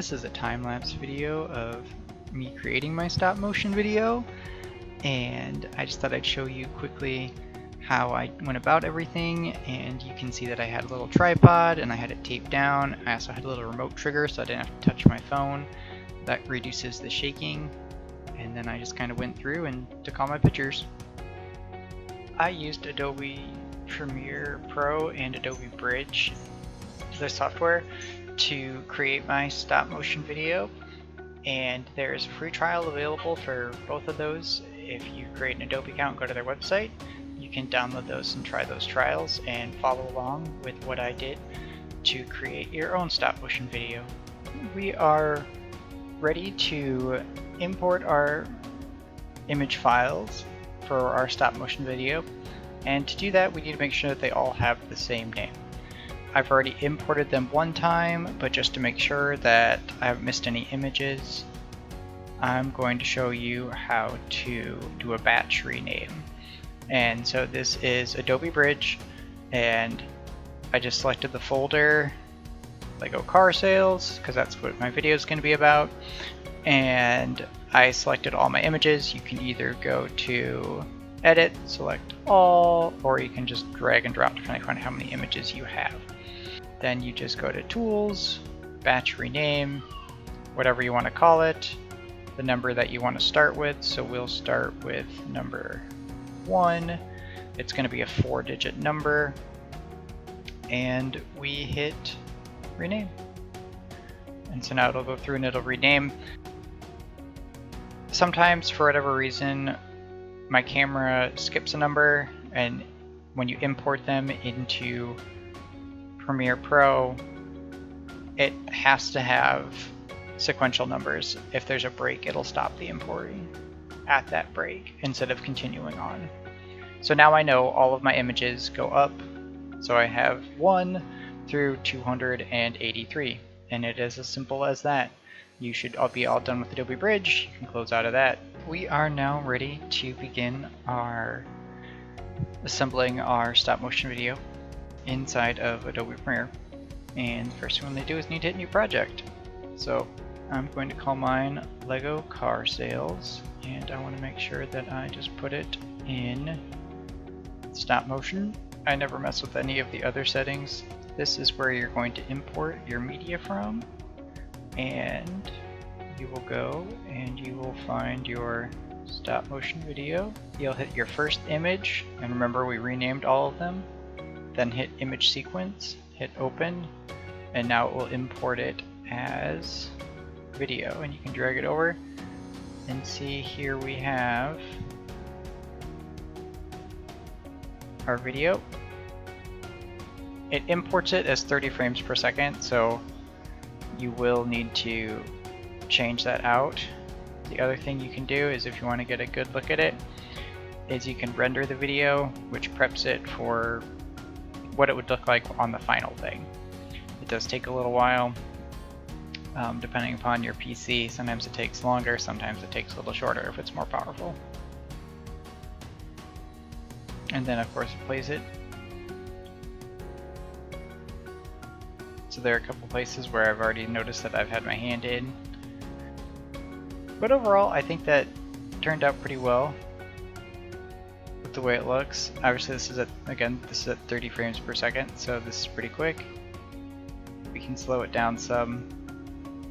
This is a time-lapse video of me creating my stop motion video, and I just thought I'd show you quickly how I went about everything. And you can see that I had a little tripod and I had it taped down. I also had a little remote trigger so I didn't have to touch my phone. That reduces the shaking. And then I just kind of went through and took all my pictures. I used Adobe Premiere Pro and Adobe Bridge, the software, to create my stop motion video, and there's a free trial available for both of those. If you create an Adobe account, go to their website, you can download those and try those trials and follow along with what I did to create your own stop motion video. We are ready to import our image files for our stop motion video, and to do that we need to make sure that they all have the same name. I've already imported them one time, but just to make sure that I haven't missed any images, I'm going to show you how to do a batch rename. And so this is Adobe Bridge, and I just selected the folder Lego car sales because that's what my video is going to be about, and I selected all my images. You can either go to edit, select all, or you can just drag and drop depending on how many images you have. Then you just go to Tools, Batch Rename, whatever you want to call it, the number that you want to start with. So we'll start with number 1. It's going to be a 4-digit number, and we hit Rename. And so now it'll go through and it'll rename. Sometimes, for whatever reason, my camera skips a number, and when you import them into Premiere Pro, it has to have sequential numbers. If there's a break, it'll stop the importing at that break instead of continuing on. So now I know all of my images go up, so I have 1 through 283, and it is as simple as that. You should all be all done with Adobe Bridge. You can close out of that. We are now ready to begin assembling our stop motion video inside of Adobe Premiere. And the first thing they do is need to hit new project. So I'm going to call mine Lego car sales, and I want to make sure that I just put it in stop motion. I never mess with any of the other settings. This is where you're going to import your media from, and you will go and you will find your stop motion video. You'll hit your first image, and remember we renamed all of them. Then hit image sequence, hit open, and now it will import it as video, and you can drag it over and see here we have our video. It imports it as 30 frames per second, so you will need to change that out. The other thing you can do is, if you want to get a good look at it, is you can render the video, which preps it for what it would look like on the final thing. It does take a little while, depending upon your PC. Sometimes it takes longer, sometimes it takes a little shorter if it's more powerful. And then of course it plays it. So there are a couple places where I've already noticed that I've had my hand in. But overall, I think that turned out pretty well with the way it looks. Obviously this is at 30 frames per second, so this is pretty quick. We can slow it down some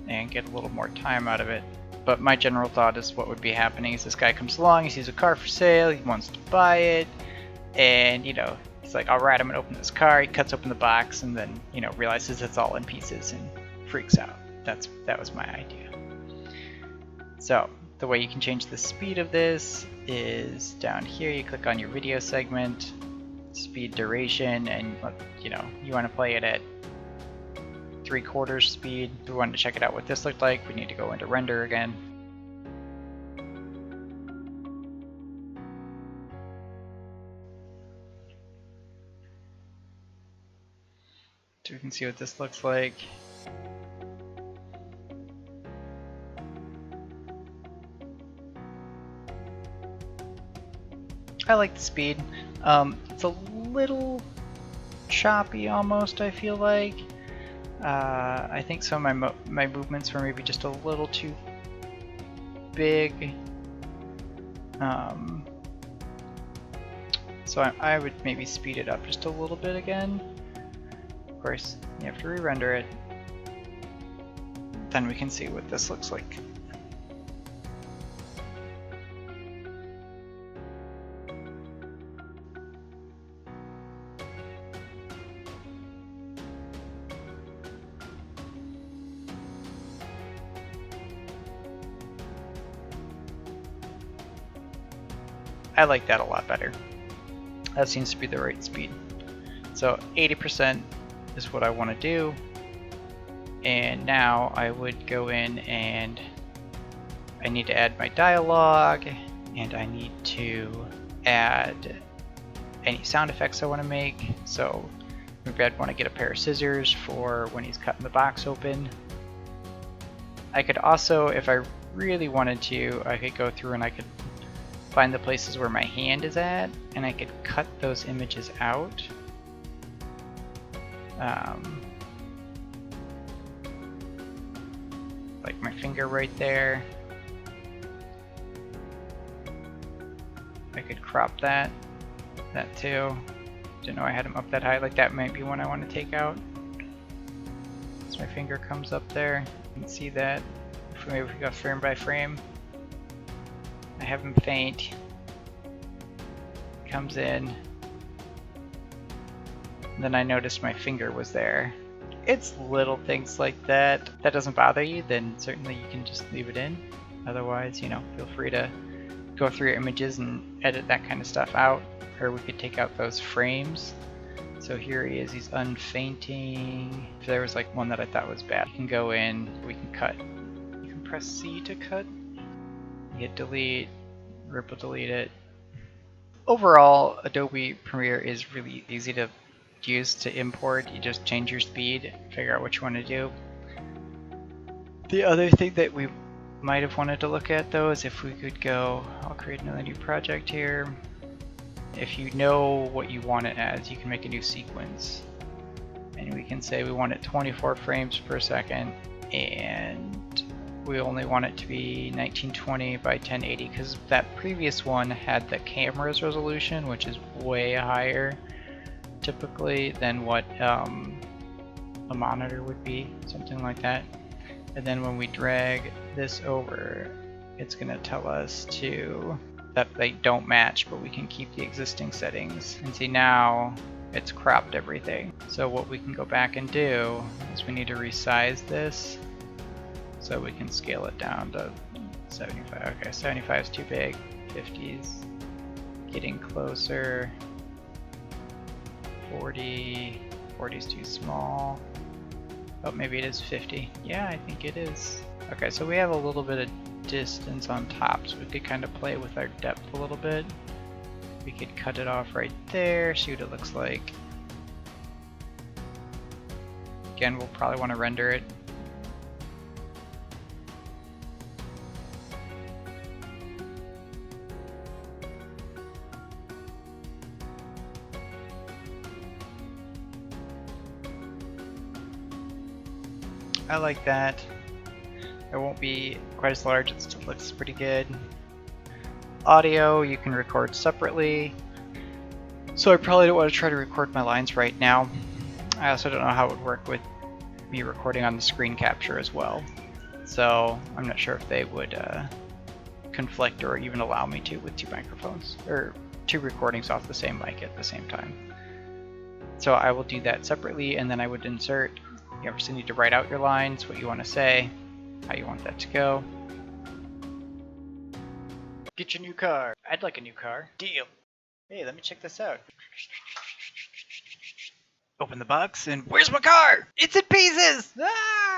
and get a little more time out of it. But my general thought is what would be happening is this guy comes along, he sees a car for sale, he wants to buy it, and he's like, alright, I'm gonna open this car. He cuts open the box and then realizes it's all in pieces and freaks out. That was my idea. So the way you can change the speed of this is down here. You click on your video segment, speed duration, and you want to play it at 3/4 speed. If we wanted to check it out what this looked like, we need to go into render again. So we can see what this looks like. I like the speed. It's a little choppy almost, I feel like. I think some of my movements were maybe just a little too big. So I would maybe speed it up just a little bit again. Of course, you have to re-render it. Then we can see what this looks like. I like that a lot better. That seems to be the right speed. So 80% is what I want to do. And now I would go in and I need to add my dialogue, and I need to add any sound effects I want to make. So maybe I'd want to get a pair of scissors for when he's cutting the box open. I could also, if I really wanted to, I could go through and I could find the places where my hand is at, and I could cut those images out. Like my finger right there. I could crop that too. Didn't know I had them up that high. Like that might be one I want to take out. So my finger comes up there. You can see that. Maybe we go frame by frame. I have him faint. Comes in. And then I noticed my finger was there. It's little things like that. If that doesn't bother you, then certainly you can just leave it in. Otherwise, you know, feel free to go through your images and edit that kind of stuff out. Or we could take out those frames. So here he is, he's unfainting. If there was like one that I thought was bad, you can go in, we can cut. You can press C to cut. Hit delete, ripple delete it. Overall, Adobe Premiere is really easy to use to import. You just change your speed, figure out what you want to do. The other thing that we might have wanted to look at though is if we could go, I'll create another new project here. If you know what you want it as, you can make a new sequence. And we can say we want it 24 frames per second, and we only want it to be 1920 by 1080 because that previous one had the camera's resolution, which is way higher typically than what a monitor would be, something like that. And then when we drag this over, it's going to tell us that they don't match, but we can keep the existing settings. And see, now it's cropped everything. So what we can go back and do is we need to resize this so we can scale it down to 75. Okay, 75 is too big. 50's getting closer. 40 is too small. Oh, maybe it is 50. Yeah, I think it is. Okay, so we have a little bit of distance on top, so we could kind of play with our depth a little bit. We could cut it off right there, see what it looks like. Again, we'll probably want to render it. I like that. It won't be quite as large, it still looks pretty good. Audio, you can record separately. So I probably don't want to try to record my lines right now. I also don't know how it would work with me recording on the screen capture as well. So I'm not sure if they would conflict or even allow me to with two microphones, or two recordings off the same mic at the same time. So I will do that separately, and then I would insert. You obviously need to write out your lines, what you want to say, how you want that to go. Get your new car. I'd like a new car. Deal. Hey, let me check this out. Open the box and where's my car? It's in pieces! Ah!